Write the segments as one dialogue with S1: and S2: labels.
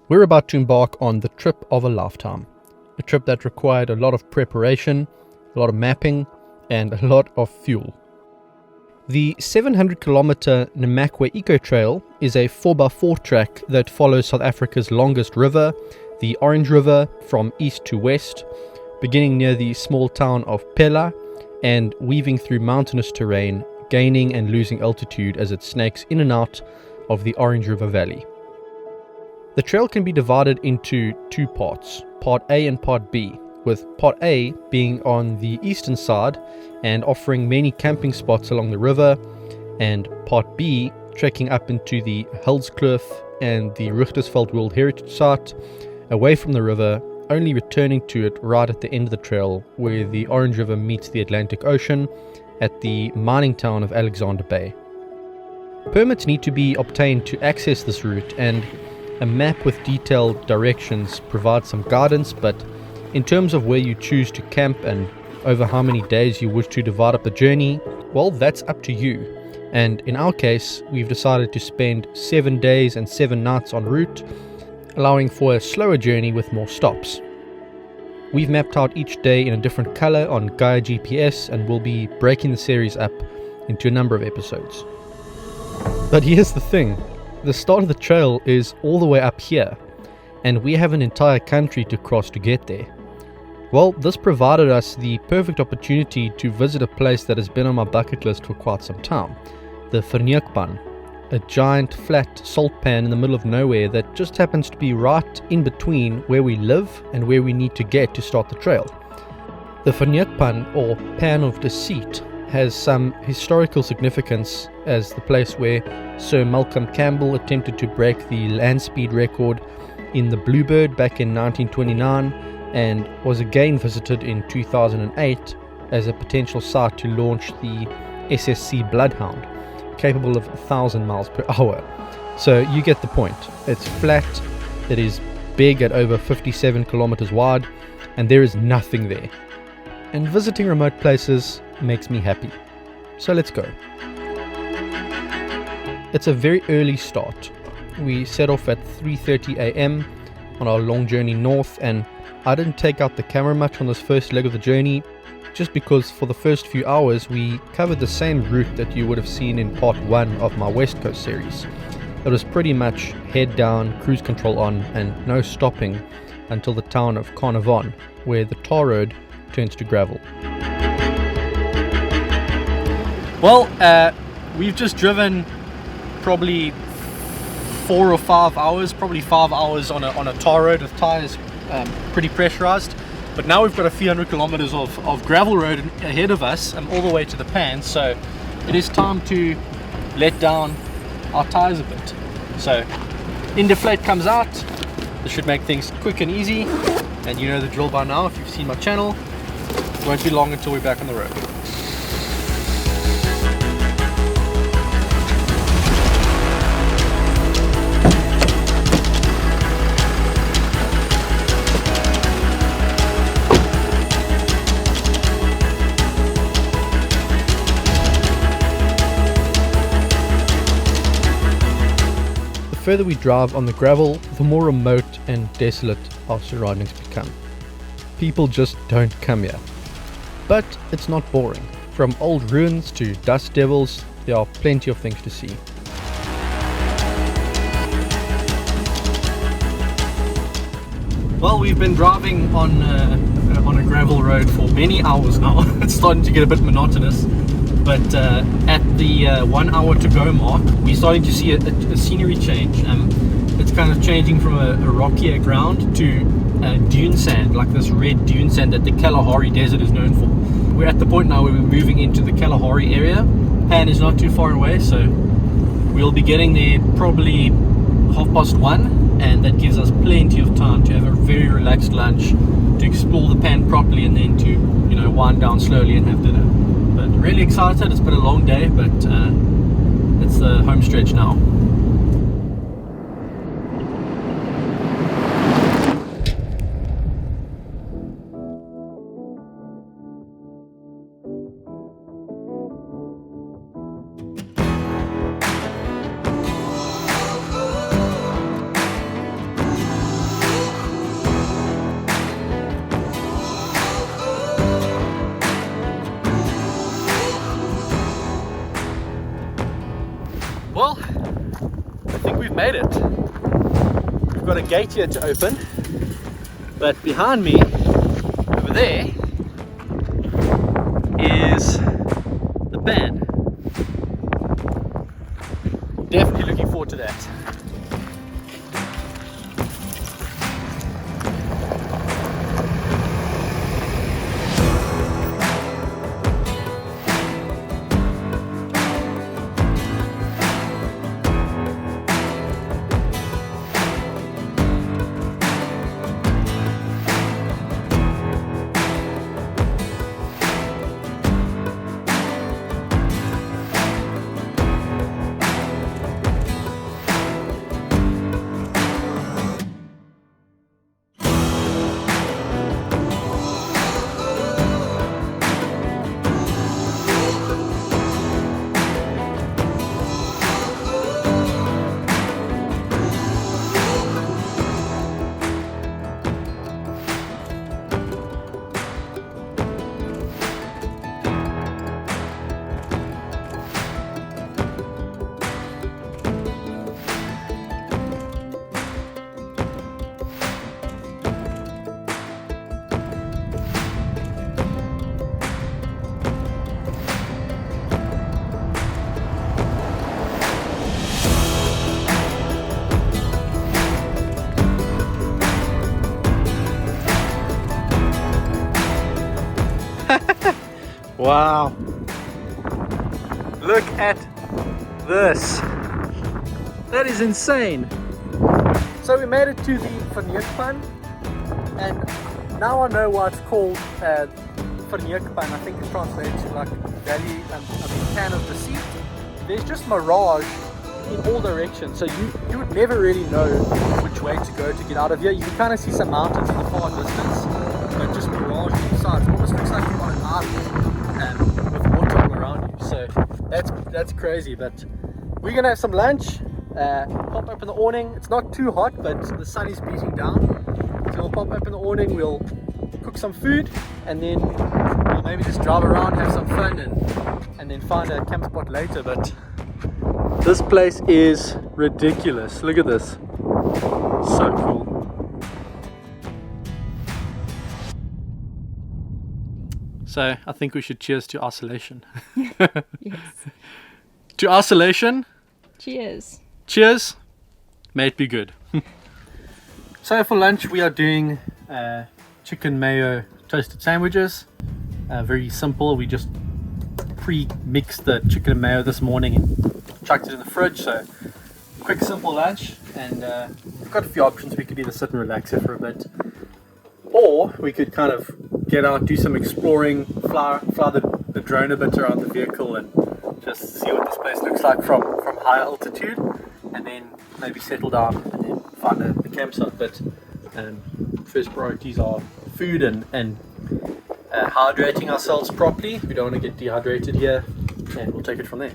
S1: We're about to embark on the trip of a lifetime. A trip that required a lot of preparation, a lot of mapping, and a lot of fuel. The 700-kilometer Namakwa Eco Trail is a 4x4 track that follows South Africa's longest river, the Orange River, from east to west, beginning near the small town of Pella and weaving through mountainous terrain, gaining and losing altitude as it snakes in and out of the Orange River Valley. The trail can be divided into two parts, Part A and Part B, with Part A being on the eastern side and offering many camping spots along the river, and Part B trekking up into the Hulskloof and the Richtersveld World Heritage Site, away from the river, only returning to it right at the end of the trail where the Orange River meets the Atlantic Ocean at the mining town of Alexander Bay. Permits need to be obtained to access this route, and a map with detailed directions provides some guidance, but in terms of where you choose to camp and over how many days you wish to divide up the journey, well, that's up to you. And in our case, we've decided to spend 7 days and 7 nights en route, allowing for a slower journey with more stops. We've mapped out each day in a different color on Gaia GPS, and we'll be breaking the series up into a number of episodes. But here's the thing. The start of the trail is all the way up here, and we have an entire country to cross to get there. Well, this provided us the perfect opportunity to visit a place that has been on my bucket list for quite some time, the Verneukpan, a giant flat salt pan in the middle of nowhere that just happens to be right in between where we live and where we need to get to start the trail. The Verneukpan, or Pan of Deceit, has some historical significance as the place where Sir Malcolm Campbell attempted to break the land speed record in the Bluebird back in 1929, and was again visited in 2008 as a potential site to launch the SSC Bloodhound, capable of 1,000 miles per hour. So you get the point. It's flat, it is big at over 57 kilometers wide, and there is nothing there. And visiting remote places makes me happy. So let's go. It's a very early start. We set off at 3:30 a.m. on our long journey north, and I didn't take out the camera much on this first leg of the journey, just because for the first few hours we covered the same route that you would have seen in part 1 of my West Coast series. It was pretty much head down, cruise control on, and no stopping until the town of Carnarvon, where the tar road turns to gravel. Well, we've just driven probably 4 or 5 hours, probably 5 hours on a tar road with tires pretty pressurized. But now we've got a few hundred kilometers of gravel road ahead of us, all the way to the pan. So it is time to let down our tires a bit. So Indeflate comes out. This should make things quick and easy. And you know the drill by now if you've seen my channel. It won't be long until we're back on the road. The further we drive on the gravel, the more remote and desolate our surroundings become. People just don't come here. But it's not boring. From old ruins to dust devils, there are plenty of things to see. Well, we've been driving on a gravel road for many hours now. It's starting to get a bit monotonous. But at the 1 hour to go mark, we're starting to see a scenery change. It's kind of changing from a rockier ground to dune sand, like this red dune sand that the Kalahari Desert is known for. We're at the point now where we're moving into the Kalahari area. Pan is not too far away, so we'll be getting there probably 1:30, and that gives us plenty of time to have a very relaxed lunch, to explore the pan properly, and then to wind down slowly and have dinner. But really excited. It's been a long day, but it's the home stretch now. a gate here to open, but behind me, over there, is the band. Definitely looking forward to that. Wow, look at this, that is insane. So we made it to the Verneukpan, and now I know why it's called Verneukpan. I think it translates to like valley, can of deceit. There's just mirage in all directions, so you would never really know which way to go to get out of here. You can kind of see some mountains in the far distance, but just mirage on the sides. It almost looks like you're on an island with water all around you. So that's crazy. But we're gonna have some lunch, pop open the awning. It's not too hot, but the sun is beating down, so we'll pop open the awning, we'll cook some food, and then we'll maybe just drive around, have some fun, and then find a camp spot later. But this place is ridiculous. Look at this, so cool. So I think we should cheers to isolation.
S2: Yes.
S1: To isolation.
S2: Cheers.
S1: Cheers. May it be good. So for lunch we are doing chicken mayo toasted sandwiches. Very simple. We just pre-mixed the chicken and mayo this morning and chucked it in the fridge. So quick, simple lunch. And we've got a few options. We could either sit and relax here for a bit, or we could kind of get out, do some exploring, fly the drone a bit around the vehicle and just see what this place looks like from high altitude, and then maybe settle down and then find a campsite. But first priorities are food and hydrating ourselves properly. We don't want to get dehydrated here, and we'll take it from there.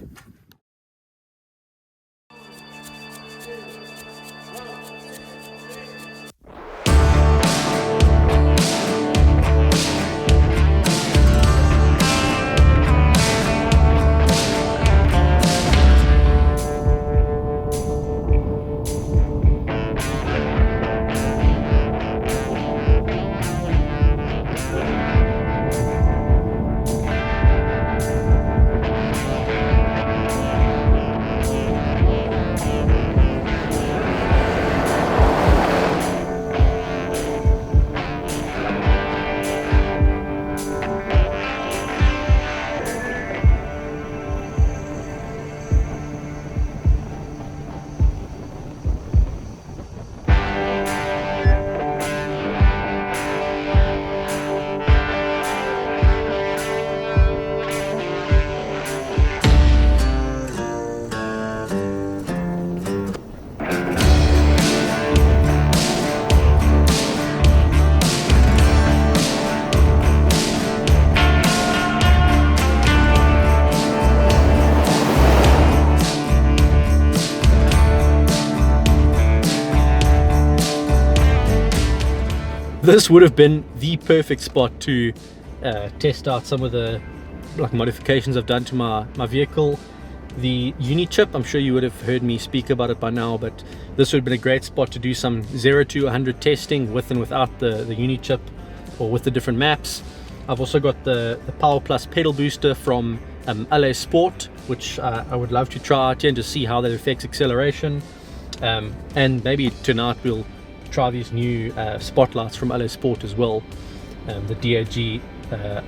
S1: This would have been the perfect spot to test out some of the modifications I've done to my vehicle. the uni chip. I'm sure you would have heard me speak about it by now, but this would have been a great spot to do some 0 to 100 testing with and without the uni chip, or with the different maps. I've also got the Power Plus pedal booster from LA Sport, which I would love to try out and to see how that affects acceleration. And maybe tonight we'll try these new spotlights from LA Sport as well, the DAG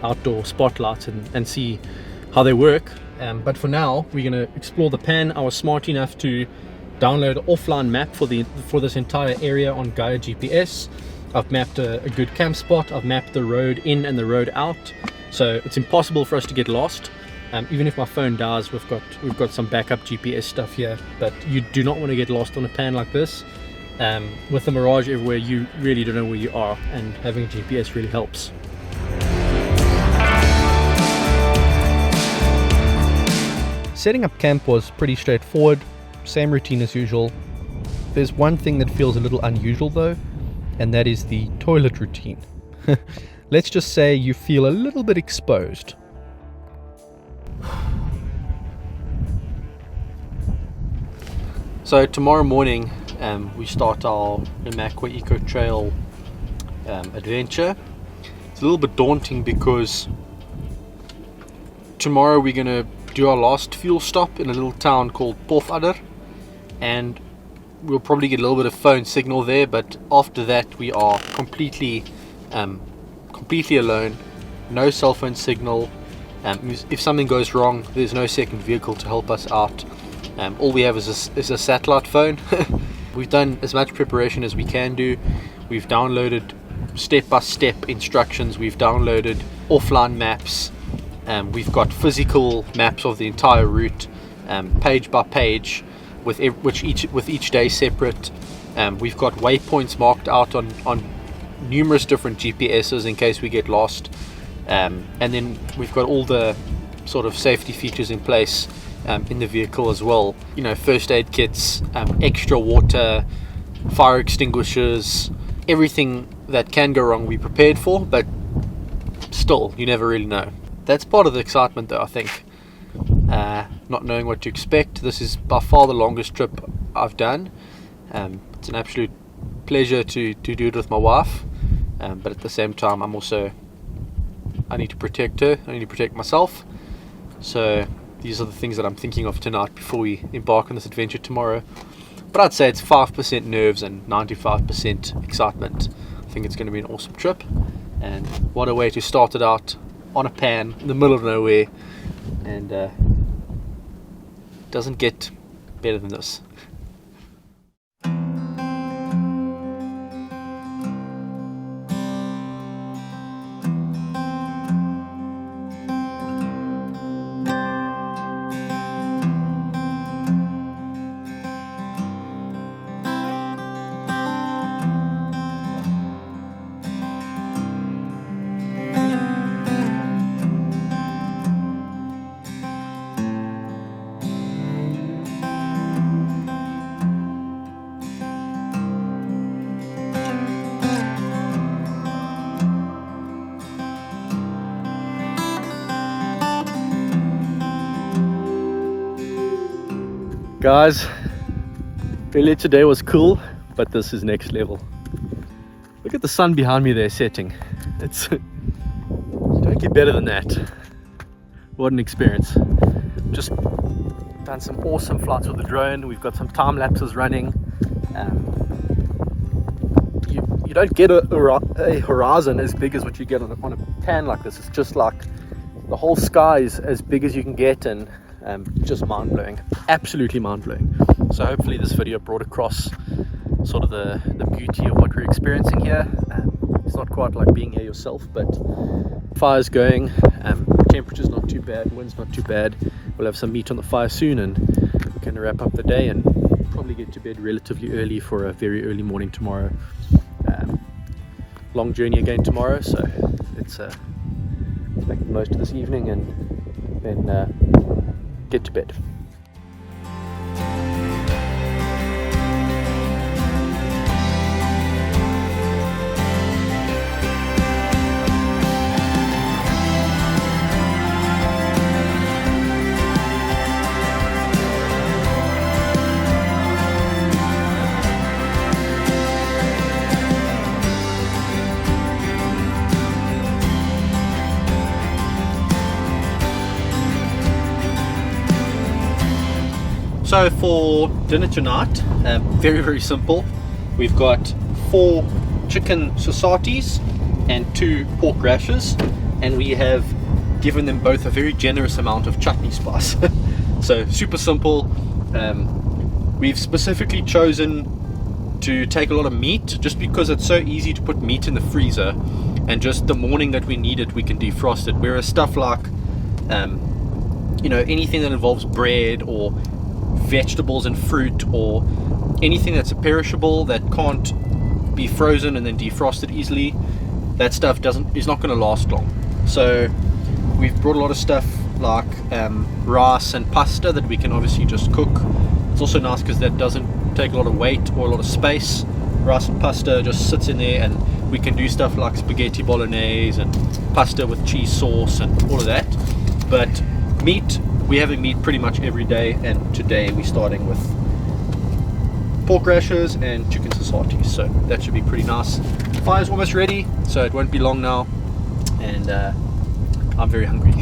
S1: outdoor spotlights, and see how they work. But for now, we're going to explore the pan. I was smart enough to download an offline map for this entire area on Gaia GPS. I've mapped a good camp spot. I've mapped the road in and the road out, so it's impossible for us to get lost. Even if my phone dies, we've got some backup GPS stuff here. But you do not want to get lost on a pan like this. With the mirage everywhere, you really don't know where you are, and having a GPS really helps. Setting up camp was pretty straightforward, same routine as usual. There's one thing that feels a little unusual though, and that is the toilet routine. Let's just say you feel a little bit exposed. So tomorrow morning we start our Namakwa Eco Trail adventure. It's a little bit daunting because tomorrow we're going to do our last fuel stop in a little town called Pofadder, and we'll probably get a little bit of phone signal there, but after that we are completely alone, no cell phone signal. If something goes wrong, there's no second vehicle to help us out. All we have is a satellite phone. We've done as much preparation as we can do. We've downloaded step-by-step instructions, we've downloaded offline maps. We've got physical maps of the entire route, page by page, with each day separate. We've got waypoints marked out on numerous different GPSs in case we get lost. And then we've got all the sort of safety features in place in the vehicle as well. You know, first aid kits, extra water, fire extinguishers, everything that can go wrong we prepared for, but still, you never really know. That's part of the excitement though, I think. Not knowing what to expect. This is by far the longest trip I've done. It's an absolute pleasure to do it with my wife, but at the same time I need to protect her, I need to protect myself. So these are the things that I'm thinking of tonight before we embark on this adventure tomorrow. But I'd say it's 5% nerves and 95% excitement. I think it's going to be an awesome trip, and what a way to start it out on a pan in the middle of nowhere, and doesn't get better than this. Guys, earlier today was cool, but this is next level. Look at the sun behind me there setting. It's you don't get better than that. What an experience. Just done some awesome flights with the drone. We've got some time lapses running. You don't get a horizon as big as what you get on a pan like this. It's just like the whole sky is as big as you can get, and just mind-blowing, absolutely mind-blowing. So hopefully this video brought across sort of the beauty of what we're experiencing here. It's not quite like being here yourself, but fire's going, temperature's not too bad, wind's not too bad. We'll have some meat on the fire soon, and we're going to wrap up the day and probably get to bed relatively early for a very early morning tomorrow. Long journey again tomorrow, so let's make the most of this evening and then get to bed. So for dinner tonight, very, very simple. We've got 4 chicken sausages and 2 pork rashers, and we have given them both a very generous amount of chutney spice. So super simple. We've specifically chosen to take a lot of meat just because it's so easy to put meat in the freezer, and just the morning that we need it we can defrost it, whereas stuff like anything that involves bread or vegetables and fruit, or anything that's perishable that can't be frozen and then defrosted easily, that stuff is not going to last long. So we've brought a lot of stuff like rice and pasta that we can obviously just cook. It's also nice because that doesn't take a lot of weight or a lot of space. Rice and pasta just sits in there, and we can do stuff like spaghetti bolognese and pasta with cheese sauce and all of that. But meat, we're having meat pretty much every day, and today we're starting with pork rashers and chicken sausages, so that should be pretty nice. Fire's almost ready, so it won't be long now, and I'm very hungry.